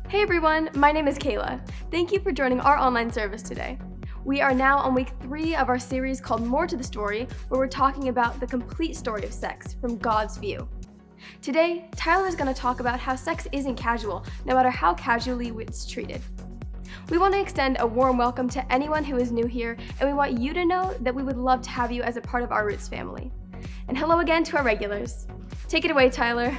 Hey everyone, my name is Kayla. Thank you for joining our online service today. We are now on week 3 of our series called More to the Story, where we're talking about the complete story of sex from God's view. Today, Tyler is going to talk about how sex isn't casual, no matter how casually it's treated. We want to extend a warm welcome to anyone who is new here, and we want you to know that we would love to have you as a part of our Roots family. And hello again to our regulars. Take it away, Tyler.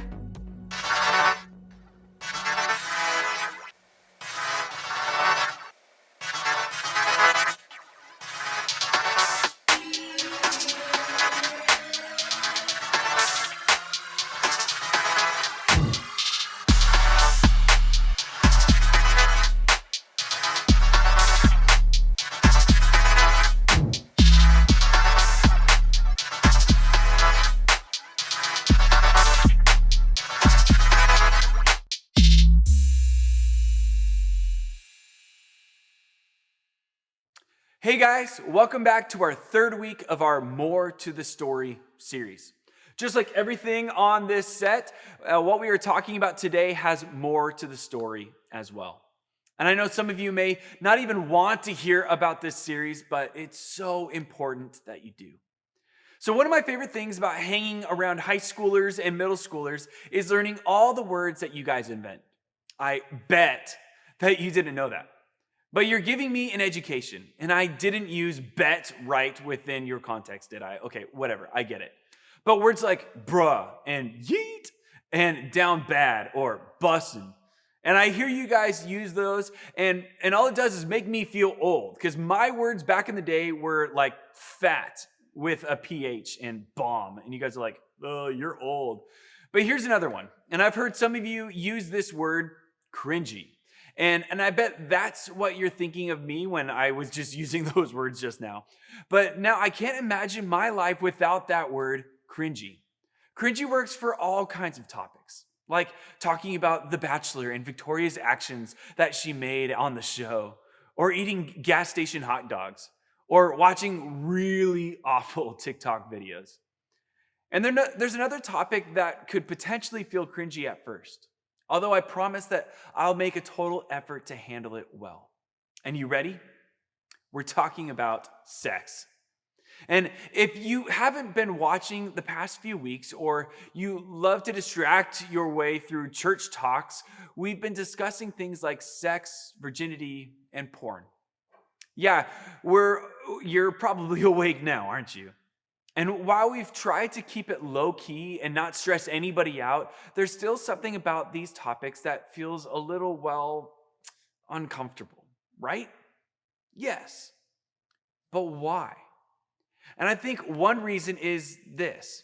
Hey guys, welcome back to our third week of our More to the Story series. Just like everything on this set, what we are talking about today has more to the story as well. And I know some of you may not even want to hear about this series, but it's so important that you do. So one of my favorite things about hanging around high schoolers and middle schoolers is learning all the words that you guys invent. I bet that you didn't know that. But you're giving me an education, and I didn't use bet right within your context, did I? Okay, whatever, I get it. But words like bruh and yeet and down bad or bussin'. And I hear you guys use those, and all it does is make me feel old, because my words back in the day were like fat with a PH and bomb. And you guys are like, oh, you're old. But here's another one. And I've heard some of you use this word cringy. And I bet that's what you're thinking of me when I was just using those words just now. But now I can't imagine my life without that word cringy. Cringy works for all kinds of topics, like talking about The Bachelor and Victoria's actions that she made on the show, or eating gas station hot dogs, or watching really awful TikTok videos. And there's another topic that could potentially feel cringy at first. Although I promise that I'll make a total effort to handle it well. And you ready? We're talking about sex. And if you haven't been watching the past few weeks, or you love to distract your way through church talks, we've been discussing things like sex, virginity, and porn. Yeah, you're probably awake now, aren't you? And while we've tried to keep it low key and not stress anybody out, there's still something about these topics that feels a little, uncomfortable, right? Yes. But why? And I think one reason is this.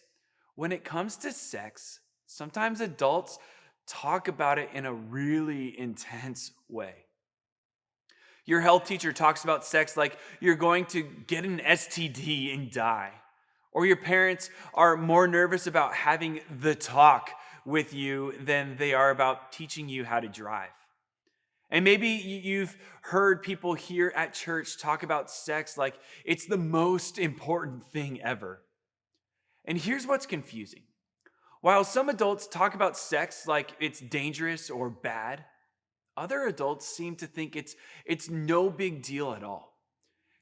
When it comes to sex, sometimes adults talk about it in a really intense way. Your health teacher talks about sex like you're going to get an STD and die. Or your parents are more nervous about having the talk with you than they are about teaching you how to drive. And maybe you've heard people here at church talk about sex like it's the most important thing ever. And here's what's confusing. While some adults talk about sex like it's dangerous or bad, other adults seem to think it's no big deal at all.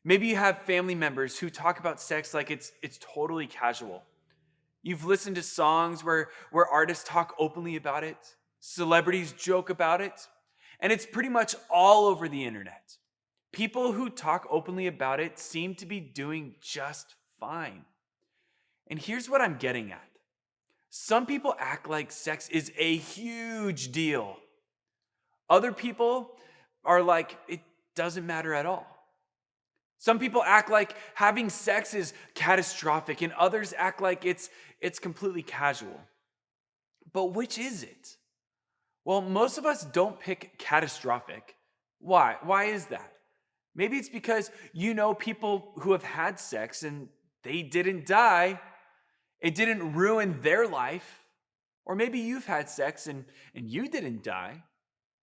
Maybe you have family members who talk about sex like it's totally casual. You've listened to songs where artists talk openly about it, celebrities joke about it, and it's pretty much all over the internet. People who talk openly about it seem to be doing just fine. And here's what I'm getting at. Some people act like sex is a huge deal. Other people are like, it doesn't matter at all. Some people act like having sex is catastrophic, and others act like it's completely casual. But which is it? Well, most of us don't pick catastrophic. Why? Why is that? Maybe it's because you know people who have had sex and they didn't die. It didn't ruin their life. Or maybe you've had sex and you didn't die,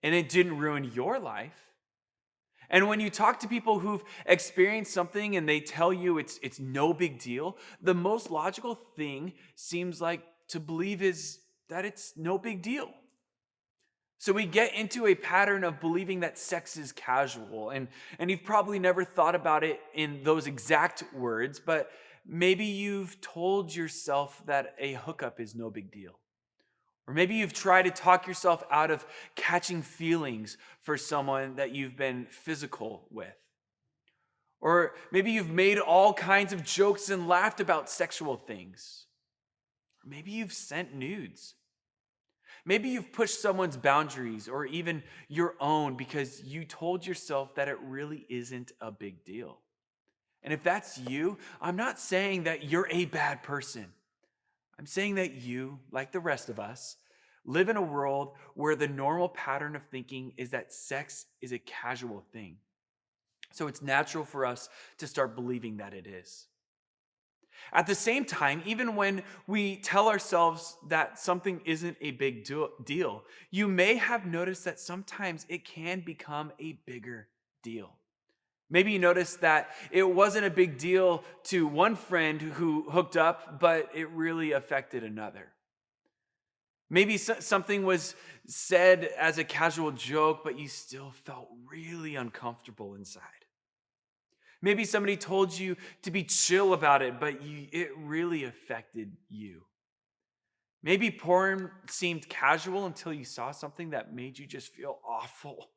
and it didn't ruin your life. And when you talk to people who've experienced something and they tell you it's no big deal, the most logical thing seems like to believe is that it's no big deal. So we get into a pattern of believing that sex is casual. And you've probably never thought about it in those exact words, but maybe you've told yourself that a hookup is no big deal. Or maybe you've tried to talk yourself out of catching feelings for someone that you've been physical with. Or maybe you've made all kinds of jokes and laughed about sexual things. Or maybe you've sent nudes. Maybe you've pushed someone's boundaries or even your own because you told yourself that it really isn't a big deal. And if that's you, I'm not saying that you're a bad person. I'm saying that you, like the rest of us, live in a world where the normal pattern of thinking is that sex is a casual thing. So it's natural for us to start believing that it is. At the same time, even when we tell ourselves that something isn't a big deal, you may have noticed that sometimes it can become a bigger deal. Maybe you noticed that it wasn't a big deal to one friend who hooked up, but it really affected another. Maybe something was said as a casual joke, but you still felt really uncomfortable inside. Maybe somebody told you to be chill about it, but it really affected you. Maybe porn seemed casual until you saw something that made you just feel awful.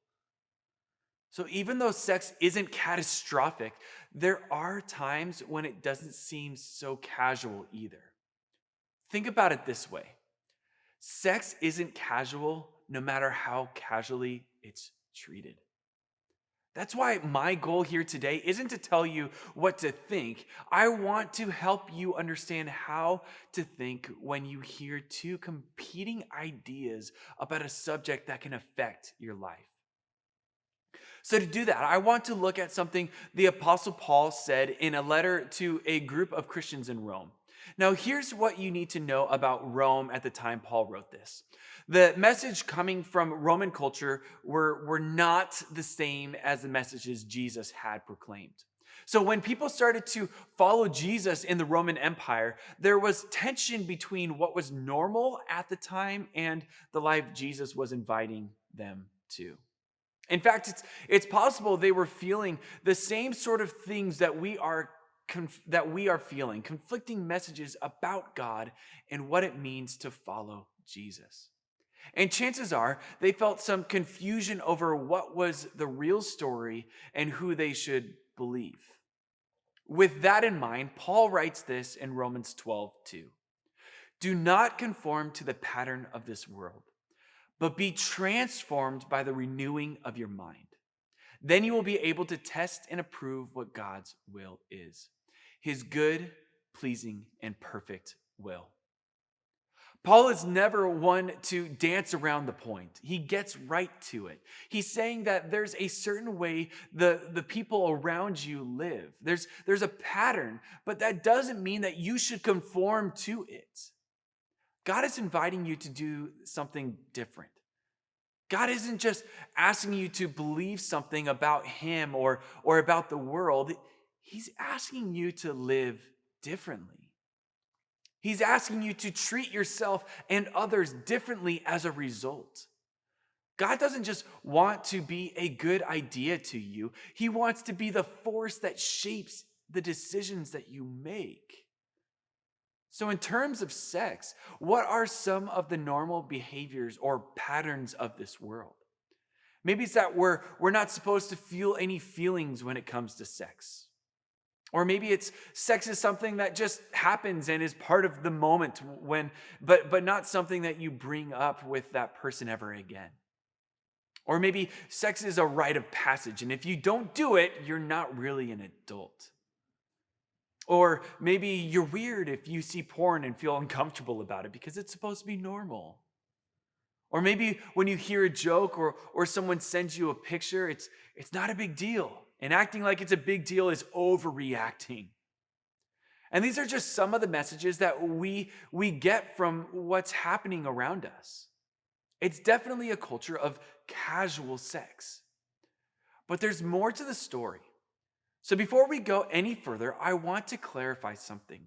So even though sex isn't catastrophic, there are times when it doesn't seem so casual either. Think about it this way. Sex isn't casual no matter how casually it's treated. That's why my goal here today isn't to tell you what to think. I want to help you understand how to think when you hear two competing ideas about a subject that can affect your life. So to do that, I want to look at something the Apostle Paul said in a letter to a group of Christians in Rome. Now, here's what you need to know about Rome at the time Paul wrote this. The message coming from Roman culture were not the same as the messages Jesus had proclaimed. So when people started to follow Jesus in the Roman Empire, there was tension between what was normal at the time and the life Jesus was inviting them to. In fact, it's possible they were feeling the same sort of things that we are feeling, conflicting messages about God and what it means to follow Jesus. And chances are they felt some confusion over what was the real story and who they should believe. With that in mind, Paul writes this in Romans 12:2. Do not conform to the pattern of this world, but be transformed by the renewing of your mind. Then you will be able to test and approve what God's will is, his good, pleasing, and perfect will. Paul is never one to dance around the point. He gets right to it. He's saying that there's a certain way the people around you live. There's a pattern, but that doesn't mean that you should conform to it. God is inviting you to do something different. God isn't just asking you to believe something about him or about the world. He's asking you to live differently. He's asking you to treat yourself and others differently as a result. God doesn't just want to be a good idea to you. He wants to be the force that shapes the decisions that you make. So in terms of sex, what are some of the normal behaviors or patterns of this world? Maybe it's that we're not supposed to feel any feelings when it comes to sex. Or maybe it's sex is something that just happens and is part of the moment but not something that you bring up with that person ever again. Or maybe sex is a rite of passage, and if you don't do it, you're not really an adult. Or maybe you're weird if you see porn and feel uncomfortable about it because it's supposed to be normal. Or maybe when you hear a joke or someone sends you a picture, it's not a big deal. And acting like it's a big deal is overreacting. And these are just some of the messages that we get from what's happening around us. It's definitely a culture of casual sex. But there's more to the story. So before we go any further, I want to clarify something.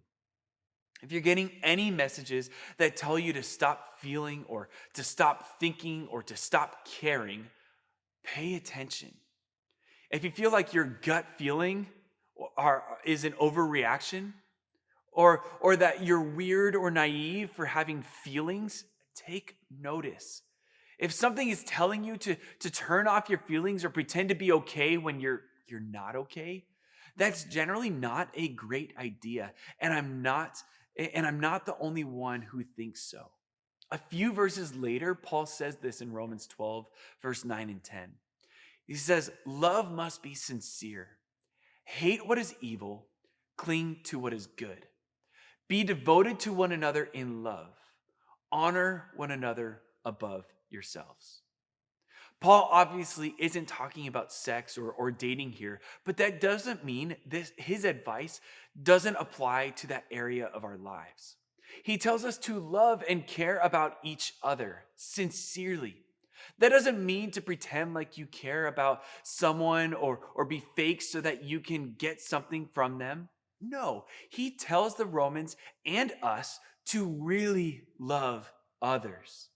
if you're getting any messages that tell you to stop feeling or to stop thinking or to stop caring, pay attention. If you feel like your gut feeling is an overreaction, or that you're weird or naive for having feelings, take notice. If something is telling you to turn off your feelings or pretend to be okay when you're not okay, that's generally not a great idea. And I'm not the only one who thinks so. A few verses later, Paul says this in Romans 12, verse 9 and 10. He says, "Love must be sincere. Hate what is evil, cling to what is good. Be devoted to one another in love. Honor one another above yourselves." Paul obviously isn't talking about sex or dating here, but that doesn't mean his advice doesn't apply to that area of our lives. He tells us to love and care about each other sincerely. That doesn't mean to pretend like you care about someone or be fake so that you can get something from them. No, he tells the Romans and us to really love others,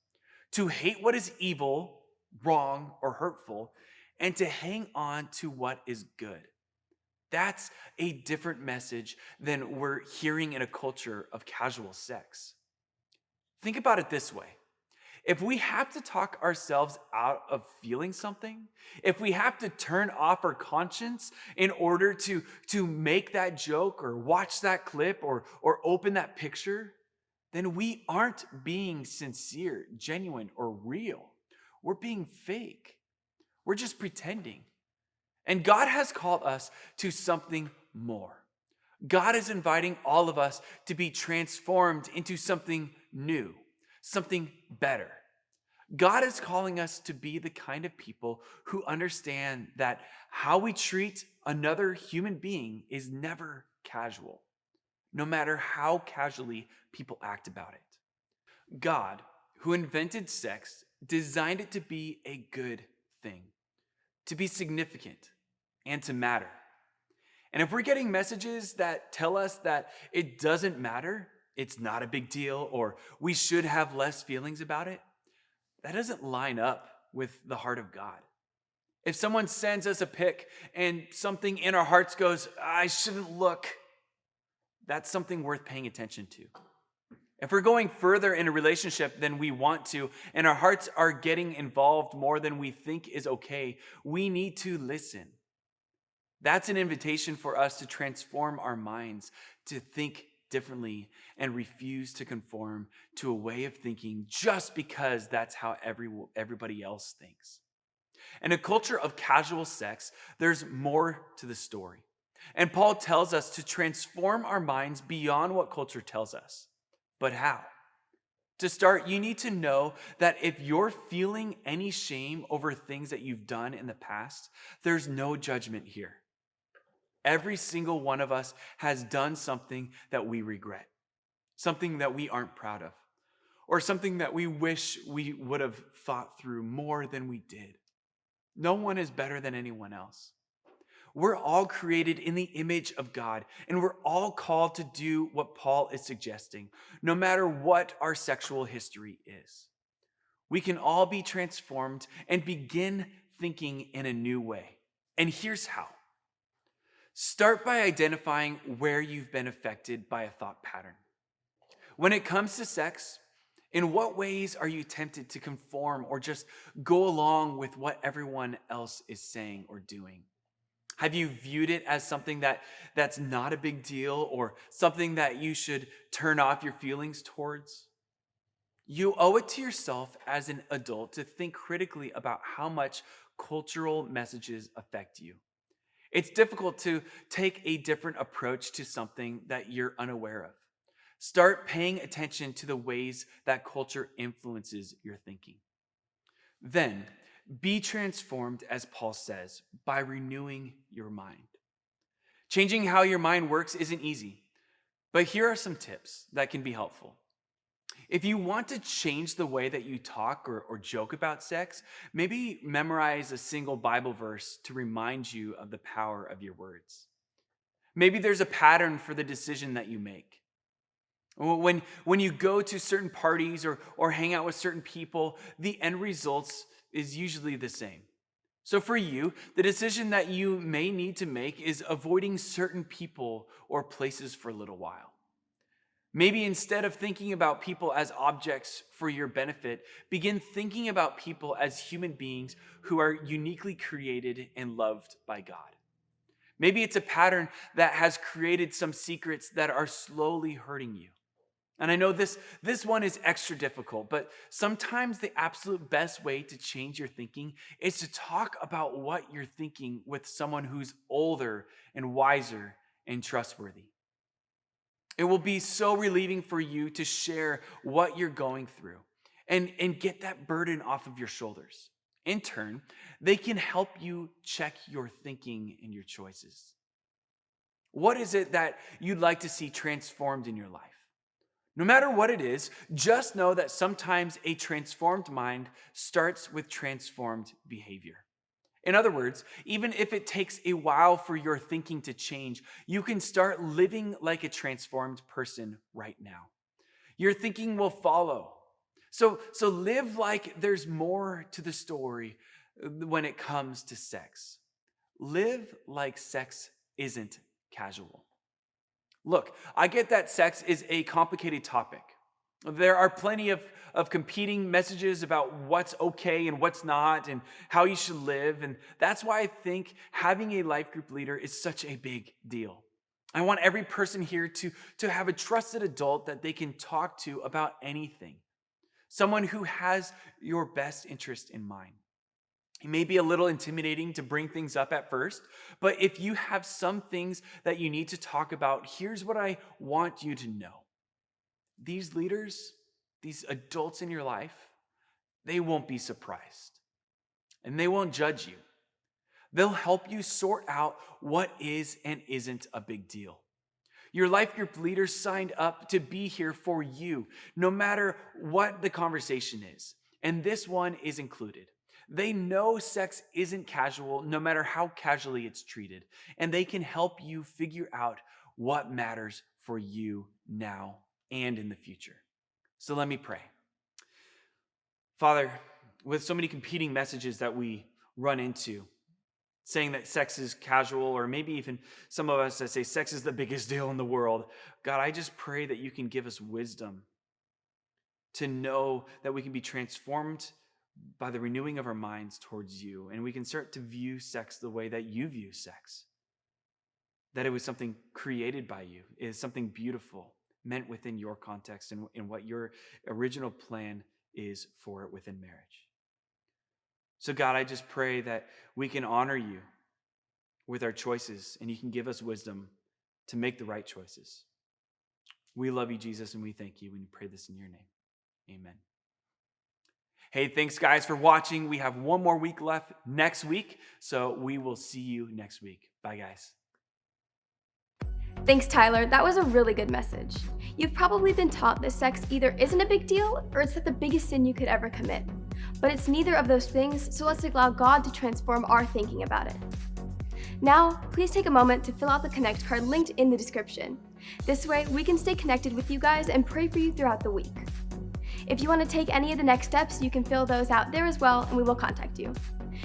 to hate what is evil, wrong, or hurtful, and to hang on to what is good. That's a different message than we're hearing in a culture of casual sex. Think about it this way. If we have to talk ourselves out of feeling something, if we have to turn off our conscience in order to make that joke or watch that clip or open that picture, then we aren't being sincere, genuine, or real. We're being fake. We're just pretending. And God has called us to something more. God is inviting all of us to be transformed into something new, something better. God is calling us to be the kind of people who understand that how we treat another human being is never casual, no matter how casually people act about it. God, who invented sex, designed it to be a good thing, to be significant, and to matter. And if we're getting messages that tell us that it doesn't matter, it's not a big deal, or we should have less feelings about it, that doesn't line up with the heart of God. If someone sends us a pic and something in our hearts goes, "I shouldn't look," that's something worth paying attention to. If we're going further in a relationship than we want to, and our hearts are getting involved more than we think is okay, we need to listen. That's an invitation for us to transform our minds, to think differently, and refuse to conform to a way of thinking just because that's how everybody else thinks. In a culture of casual sex, there's more to the story. And Paul tells us to transform our minds beyond what culture tells us. But how? To start, you need to know that if you're feeling any shame over things that you've done in the past, there's no judgment here. Every single one of us has done something that we regret, something that we aren't proud of, or something that we wish we would have thought through more than we did. No one is better than anyone else. We're all created in the image of God, and we're all called to do what Paul is suggesting, no matter what our sexual history is. We can all be transformed and begin thinking in a new way. And here's how. Start by identifying where you've been affected by a thought pattern. When it comes to sex, in what ways are you tempted to conform or just go along with what everyone else is saying or doing? Have you viewed it as something that's not a big deal or something that you should turn off your feelings towards? You owe it to yourself as an adult to think critically about how much cultural messages affect you. It's difficult to take a different approach to something that you're unaware of. Start paying attention to the ways that culture influences your thinking. Then, be transformed, as Paul says, by renewing your mind. Changing how your mind works isn't easy, but here are some tips that can be helpful. If you want to change the way that you talk or joke about sex, maybe memorize a single Bible verse to remind you of the power of your words. Maybe there's a pattern for the decision that you make. When you go to certain parties or hang out with certain people, the end results is usually the same. So for you, the decision that you may need to make is avoiding certain people or places for a little while. Maybe instead of thinking about people as objects for your benefit, begin thinking about people as human beings who are uniquely created and loved by God. Maybe it's a pattern that has created some secrets that are slowly hurting you. And I know this one is extra difficult, but sometimes the absolute best way to change your thinking is to talk about what you're thinking with someone who's older and wiser and trustworthy. It will be so relieving for you to share what you're going through and get that burden off of your shoulders. In turn, they can help you check your thinking and your choices. What is it that you'd like to see transformed in your life? No matter what it is, just know that sometimes a transformed mind starts with transformed behavior. In other words, even if it takes a while for your thinking to change, you can start living like a transformed person right now. Your thinking will follow. So live like there's more to the story when it comes to sex. Live like sex isn't casual. Look, I get that sex is a complicated topic. There are plenty of competing messages about what's okay and what's not and how you should live. And that's why I think having a life group leader is such a big deal. I want every person here to have a trusted adult that they can talk to about anything. Someone who has your best interest in mind. It may be a little intimidating to bring things up at first, but if you have some things that you need to talk about, here's what I want you to know. These leaders, these adults in your life, they won't be surprised, and they won't judge you. They'll help you sort out what is and isn't a big deal. Your life group leaders signed up to be here for you, no matter what the conversation is, and this one is included. They know sex isn't casual, no matter how casually it's treated, and they can help you figure out what matters for you now and in the future. So let me pray. Father, with so many competing messages that we run into, saying that sex is casual, or maybe even some of us that say sex is the biggest deal in the world, God, I just pray that you can give us wisdom to know that we can be transformed by the renewing of our minds towards you, and we can start to view sex the way that you view sex. That it was something created by you, it is something beautiful, meant within your context and what your original plan is for it within marriage. So God, I just pray that we can honor you with our choices, and you can give us wisdom to make the right choices. We love you, Jesus, and we thank you, and we pray this in your name. Amen. Hey, thanks guys for watching. We have one more week left next week, so we will see you next week. Bye, guys. Thanks, Tyler. That was a really good message. You've probably been taught that sex either isn't a big deal or it's the biggest sin you could ever commit. But it's neither of those things, so let's allow God to transform our thinking about it. Now, please take a moment to fill out the Connect card linked in the description. This way, we can stay connected with you guys and pray for you throughout the week. If you want to take any of the next steps, you can fill those out there as well, and we will contact you.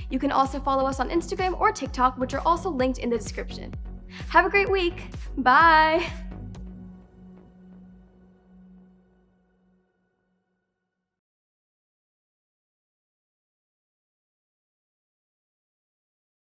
You can also follow us on Instagram or TikTok, which are also linked in the description. Have a great week. Bye.